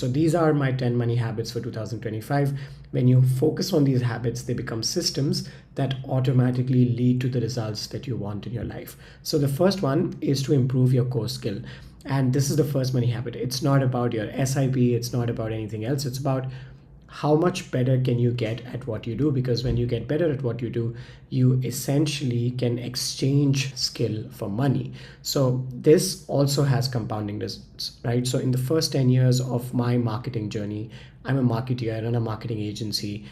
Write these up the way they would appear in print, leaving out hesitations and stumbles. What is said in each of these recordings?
So these are my 10 money habits for 2025. When you focus on these habits, they become systems that automatically lead to the results that you want in your life. So the first one is to improve your core skill. And this is the first money habit. It's not about your SIP, it's not about anything else. It's about how much better can you get at what you do, because when you get better at what you do, you essentially can exchange skill for money. So this also has compounding results, right? So in the first 10 years of my marketing journey, I'm a marketer, I run a marketing agency.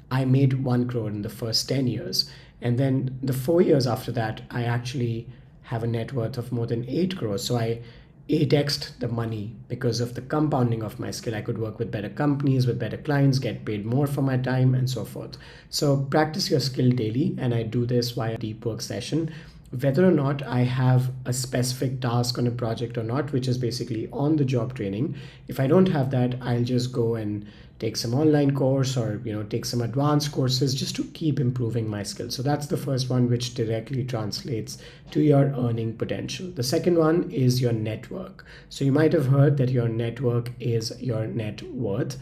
I made 1 crore in the first 10 years, and then the 4 years after that, I actually have a net worth of more than 8 crores. So I 8x'd the money because of the compounding of my skill. I could work with better companies, with better clients, get paid more for my time, and so forth. So practice your skill daily, and I do this via deep work session. Whether or not I have a specific task on a project or not, which is basically on the job training, if I don't have that, I'll just go and take some online course, or take some advanced courses just to keep improving my skills. So that's the first one, which directly translates to your earning potential. The second one is your network. So you might have heard that your network is your net worth.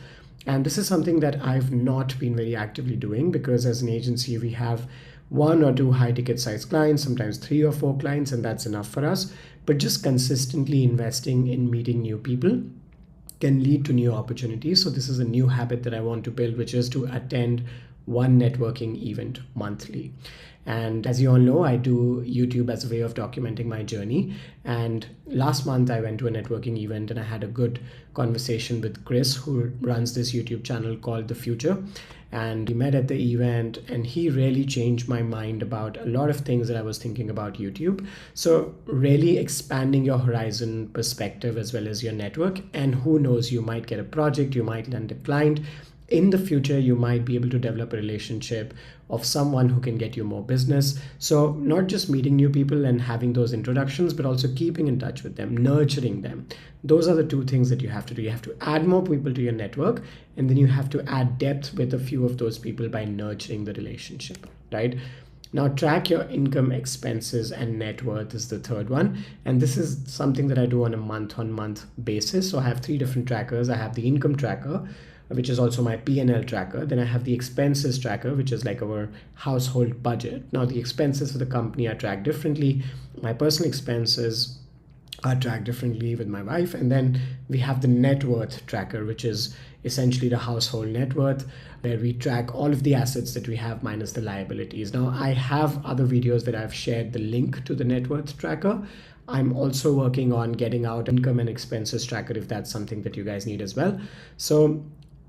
And this is something that I've not been very actively doing, because as an agency, we have 1 or 2 high ticket size clients, sometimes 3 or 4 clients, and that's enough for us. But just consistently investing in meeting new people can lead to new opportunities. So this is a new habit that I want to build, which is to attend 1 networking event monthly. And as you all know, I do YouTube as a way of documenting my journey. And last month I went to a networking event and I had a good conversation with Chris, who runs this YouTube channel called The Future. And we met at the event, and he really changed my mind about a lot of things that I was thinking about YouTube. So really expanding your horizon perspective as well as your network. And who knows, you might get a project, you might land a client. In the future, you might be able to develop a relationship of someone who can get you more business. So not just meeting new people and having those introductions, but also keeping in touch with them, nurturing them. Those are the 2 things that you have to do. You have to add more people to your network, and then you have to add depth with a few of those people by nurturing the relationship, right? Now, track your income, expenses, and net worth is the third one. And this is something that I do on a month-on-month basis. So I have 3 different trackers. I have the income tracker, which is also my P&L tracker. Then I have the expenses tracker, which is like our household budget. Now, the expenses for the company are tracked differently. My personal expenses are tracked differently with my wife. And then we have the net worth tracker, which is essentially the household net worth, where we track all of the assets that we have minus the liabilities. Now, I have other videos that I've shared the link to the net worth tracker. I'm also working on getting out income and expenses tracker if that's something that you guys need as well. So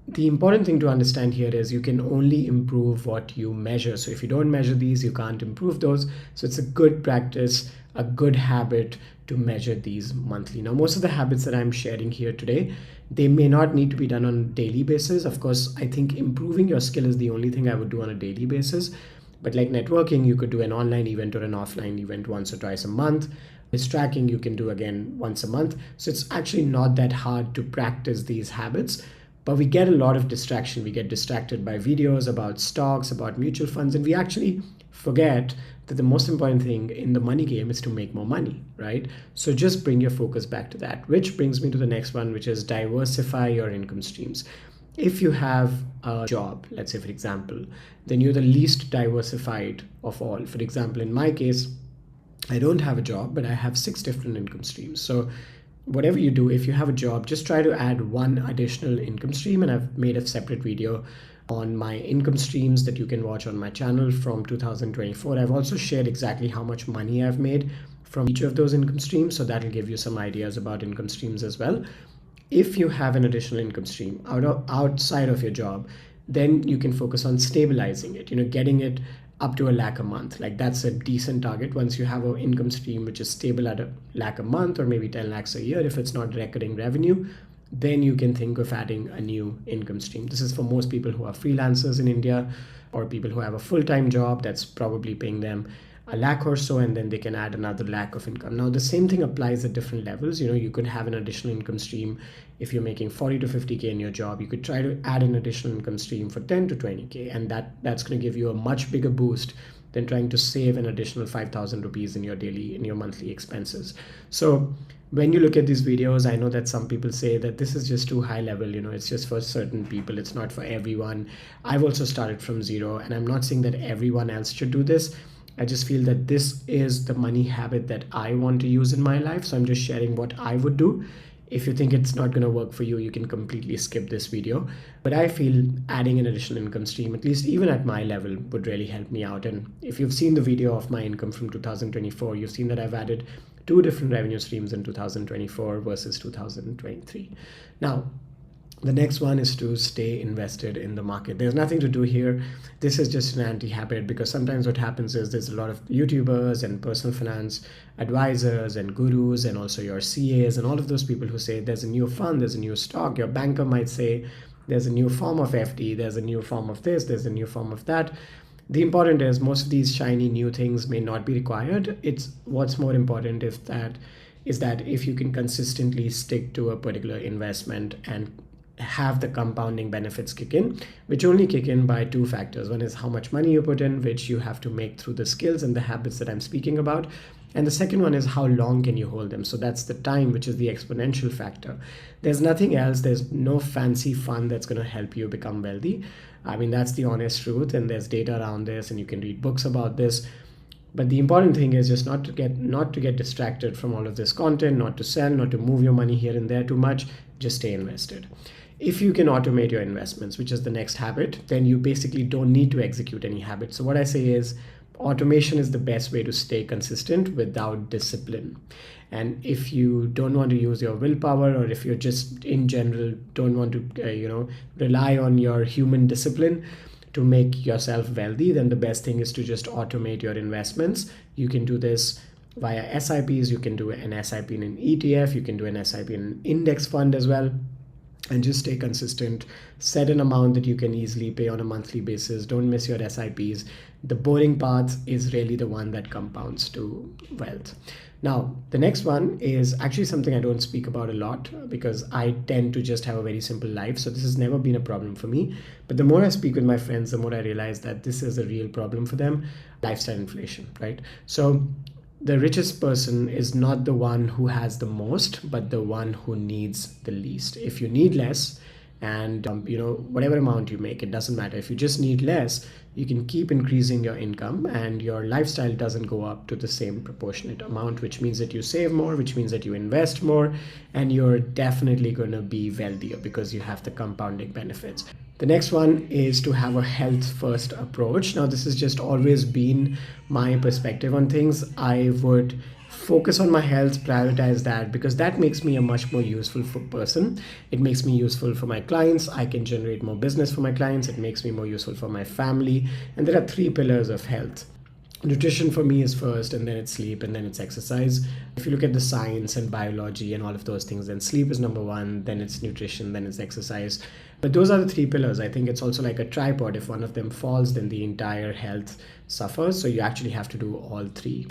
the important thing to understand here is you can only improve what you measure. So if you don't measure these, you can't improve those. So it's a good practice, a good habit to measure these monthly. Now, most of the habits that I'm sharing here today, they may not need to be done on a daily basis. Of course, I think improving your skill is the only thing I would do on a daily basis. But like networking, you could do an online event or an offline event once or twice a month. This tracking you can do again once a month. So it's actually not that hard to practice these habits. But we get a lot of distraction. We get distracted by videos about stocks, about mutual funds, and we actually forget that the most important thing in the money game is to make more money, right? So just bring your focus back to that, which brings me to the next one, which is diversify your income streams. If you have a job, let's say, for example, then you're the least diversified of all. For example, in my case, I don't have a job, but I have 6 different income streams. So whatever you do, if you have a job, just try to add 1 additional income stream. And I've made a separate video on my income streams that you can watch on my channel from 2024. I've also shared exactly how much money I've made from each of those income streams. So that'll give you some ideas about income streams as well. If you have an additional income stream outside of your job, then you can focus on stabilizing it, getting it up to 1 lakh a month. Like that's a decent target. Once you have an income stream which is stable at 1 lakh a month, or maybe 10 lakhs a year, if it's not recurring revenue, then you can think of adding a new income stream. This is for most people who are freelancers in India, or people who have a full-time job that's probably paying them 1 lakh or so, and then they can add another lakh of income. Now, the same thing applies at different levels. You could have an additional income stream if you're making 40 to 50K in your job. You could try to add an additional income stream for 10 to 20K, and that's going to give you a much bigger boost than trying to save an additional 5,000 rupees in your monthly expenses. So when you look at these videos, I know that some people say that this is just too high level, it's just for certain people, it's not for everyone. I've also started from zero, and I'm not saying that everyone else should do this. I just feel that this is the money habit that I want to use in my life. So I'm just sharing what I would do. If you think it's not going to work for you, you can completely skip this video. But I feel adding an additional income stream, at least even at my level, would really help me out. And if you've seen the video of my income from 2024, you've seen that I've added 2 different revenue streams in 2024 versus 2023. Now, the next one is to stay invested in the market. There's nothing to do here. This is just an anti-habit, because sometimes what happens is there's a lot of YouTubers and personal finance advisors and gurus, and also your CAs and all of those people who say there's a new fund, there's a new stock. Your banker might say there's a new form of FD, there's a new form of this, there's a new form of that. The important is most of these shiny new things may not be required. It's what's more important is that if you can consistently stick to a particular investment and have the compounding benefits kick in, which only kick in by 2 factors. One is how much money you put in, which you have to make through the skills and the habits that I'm speaking about. And the second one is how long can you hold them. So that's the time, which is the exponential factor. There's nothing else. There's no fancy fund that's going to help you become wealthy. I mean, that's the honest truth. And there's data around this, and you can read books about this. But the important thing is just not to get distracted from all of this content, not to sell, not to move your money here and there too much. Just stay invested. If you can automate your investments, which is the next habit, then you basically don't need to execute any habit. So what I say is automation is the best way to stay consistent without discipline. And if you don't want to use your willpower, or if you're just in general don't want to rely on your human discipline to make yourself wealthy, then the best thing is to just automate your investments. You can do this via SIPs. You can do an SIP in an ETF. You can do an SIP in an index fund as well. And just stay consistent. Set an amount that you can easily pay on a monthly basis. Don't miss your SIPs. The boring path is really the one that compounds to wealth. Now, the next one is actually something I don't speak about a lot, because I tend to just have a very simple life. So this has never been a problem for me. But the more I speak with my friends, the more I realize that this is a real problem for them. Lifestyle inflation, right? So the richest person is not the one who has the most, but the one who needs the least. If you need less, and whatever amount you make, it doesn't matter. If you just need less, you can keep increasing your income, and your lifestyle doesn't go up to the same proportionate amount, which means that you save more, which means that you invest more, and you're definitely going to be wealthier because you have the compounding benefits. The next one is to have a health first approach. Now, this has just always been my perspective on things. I would focus on my health, prioritize that, because that makes me a much more useful person. It makes me useful for my clients. I can generate more business for my clients. It makes me more useful for my family. And there are 3 pillars of health. Nutrition for me is first, and then it's sleep, and then it's exercise. If you look at the science and biology and all of those things, then sleep is number 1, then it's nutrition, then it's exercise. But those are the 3 pillars. I think it's also like a tripod. If one of them falls, then the entire health suffers. So you actually have to do all 3.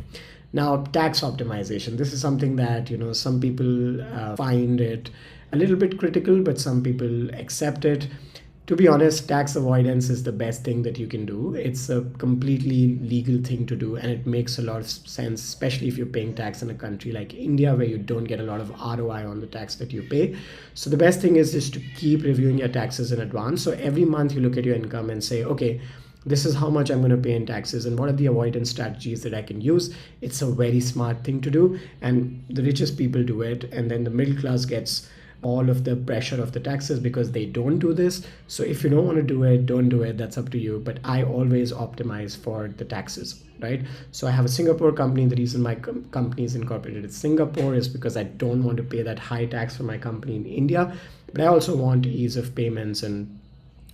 Now, tax optimization. This is something that, some people find it a little bit critical, but some people accept it. To be honest, tax avoidance is the best thing that you can do. It's a completely legal thing to do, and it makes a lot of sense, especially if you're paying tax in a country like India, where you don't get a lot of ROI on the tax that you pay. So the best thing is just to keep reviewing your taxes in advance. So every month you look at your income and say, okay, this is how much I'm going to pay in taxes, and what are the avoidance strategies that I can use. It's a very smart thing to do, and the richest people do it, and then the middle class gets all of the pressure of the taxes because they don't do this. So if you don't want to do it, don't do it. That's up to you. But I always optimize for the taxes, right? So I have a Singapore company. The reason my company is incorporated in Singapore is because I don't want to pay that high tax for my company in India, but I also want ease of payments and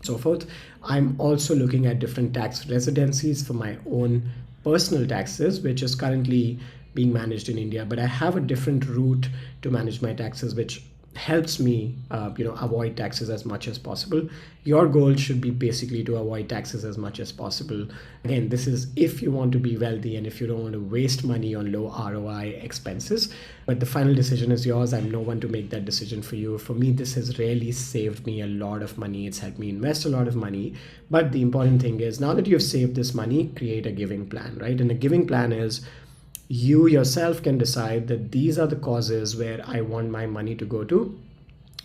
so forth. I'm also looking at different tax residencies for my own personal taxes, which is currently being managed in India, but I have a different route to manage my taxes, which helps me avoid taxes as much as possible. Your goal should be basically to avoid taxes as much as possible. Again, this is if you want to be wealthy and if you don't want to waste money on low ROI expenses. But the final decision is yours. I'm no one to make that decision for you. For me, this has really saved me a lot of money. It's helped me invest a lot of money. But the important thing is, now that you've saved this money, create a giving plan, right? And a giving plan is, you yourself can decide that these are the causes where I want my money to go to.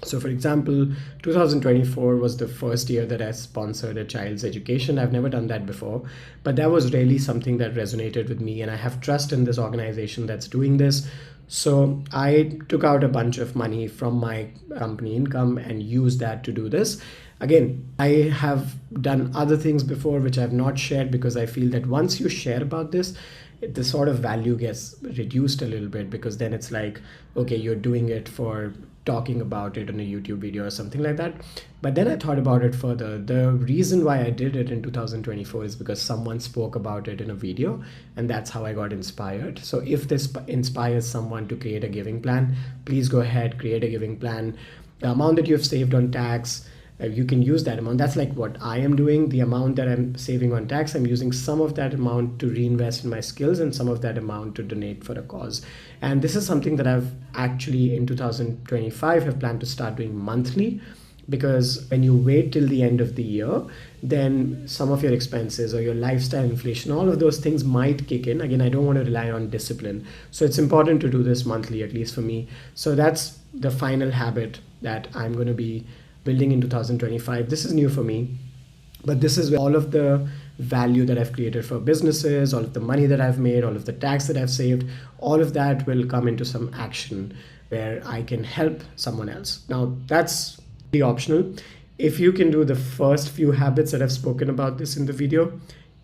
So for example, 2024 was the first year that I sponsored a child's education. I've never done that before, but that was really something that resonated with me, and I have trust in this organization that's doing this. So I took out a bunch of money from my company income and used that to do this. Again, I have done other things before which I've not shared, because I feel that once you share about this, the sort of value gets reduced a little bit, because then it's like, okay, you're doing it for talking about it on a YouTube video or something like that. But then I thought about it further. The reason why I did it in 2024 is because someone spoke about it in a video, and that's how I got inspired. So if this inspires someone to create a giving plan, please go ahead, create a giving plan. The amount that you've saved on tax, you can use that amount. That's like what I am doing. The amount that I'm saving on tax, I'm using some of that amount to reinvest in my skills and some of that amount to donate for a cause. And this is something that I've actually in 2025 have planned to start doing monthly, because when you wait till the end of the year, then some of your expenses or your lifestyle inflation, all of those things might kick in. Again, I don't want to rely on discipline. So it's important to do this monthly, at least for me. So that's the final habit that I'm going to be building in 2025. This is new for me, but this is where all of the value that I've created for businesses, all of the money that I've made, all of the tax that I've saved, all of that will come into some action where I can help someone else. Now, that's the optional. If you can do the first few habits that I've spoken about this in the video,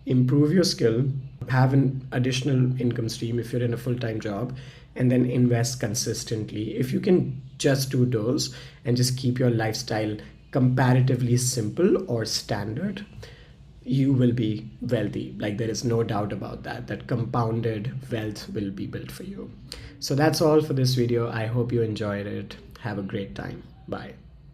improve your skill, have an additional income stream if you're in a full-time job, and then invest consistently. If you can just do those and just keep your lifestyle comparatively simple or standard, you will be wealthy. Like, there is no doubt about that, that compounded wealth will be built for you. So that's all for this video. I hope you enjoyed it. Have a great time. Bye.